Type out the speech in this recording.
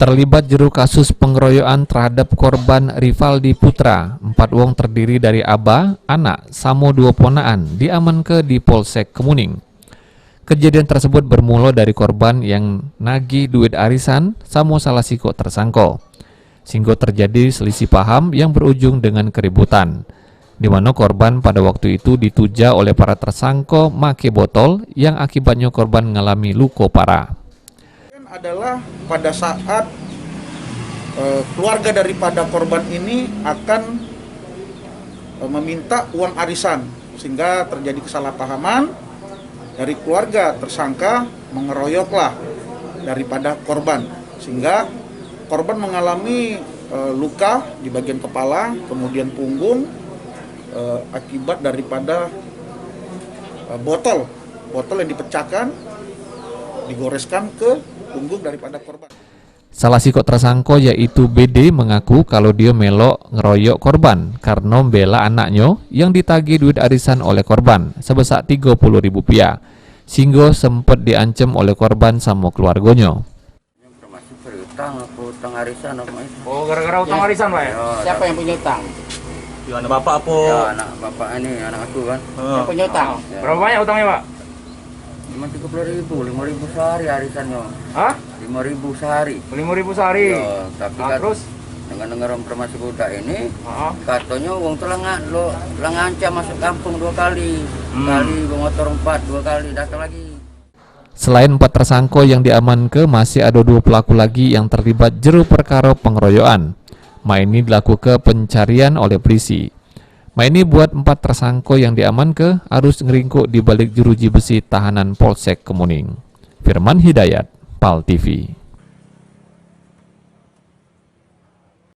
Terlibat juru kasus pengeroyokan terhadap korban Rivaldi Putra, 4 wong terdiri dari aba, anak, samo 2 ponaan, diamankan di Polsek Kemuning. Kejadian tersebut bermula dari korban yang nagih duit arisan samo salah siko tersangko. Sehingga terjadi selisih paham yang berujung dengan keributan, di mana korban pada waktu itu dituja oleh para tersangko make botol yang akibatnya korban mengalami luka parah. Adalah pada saat keluarga daripada korban ini akan meminta uang arisan, sehingga terjadi kesalahpahaman dari keluarga tersangka mengeroyoklah daripada korban, sehingga korban mengalami luka di bagian kepala, kemudian punggung akibat daripada botol yang dipecahkan, digoreskan ke punggung daripada korban. Salah siko tersangko yaitu BD mengaku kalau dia melok ngeroyok korban karena membela anaknya yang ditagih duit arisan oleh korban sebesar Rp30.000, sehingga sempat diancam oleh korban sama keluarganya. Masih berutang, aku utang arisan apa itu. Oh, gara-gara utang arisan, Pak ya? Siapa yang punya utang? Ya, anak bapak apa? Ya, anak bapak ini, anak aku kan. Yang punya utang? Ya. Berapa banyak utangnya, Pak? Cuma 30.000, 5.000 sehari arisannya. Hah? 5.000 sehari. 5.000 sehari? Ya, tapi Nah, kan terus? dengar informasi budak ini, Heeh. katanya uang tuh ngancam masuk kampung 2 kali. Kali motor 4, 2 kali datang lagi. Selain 4 tersangka yang diamankan, masih ada 2 pelaku lagi yang terlibat jero perkara pengeroyokan. Ini dilakukan pencarian oleh polisi. Ini buat 4 tersangka yang diamankan harus ngeringkuk di balik jeruji besi tahanan Polsek Kemuning. Firman Hidayat, PAL TV.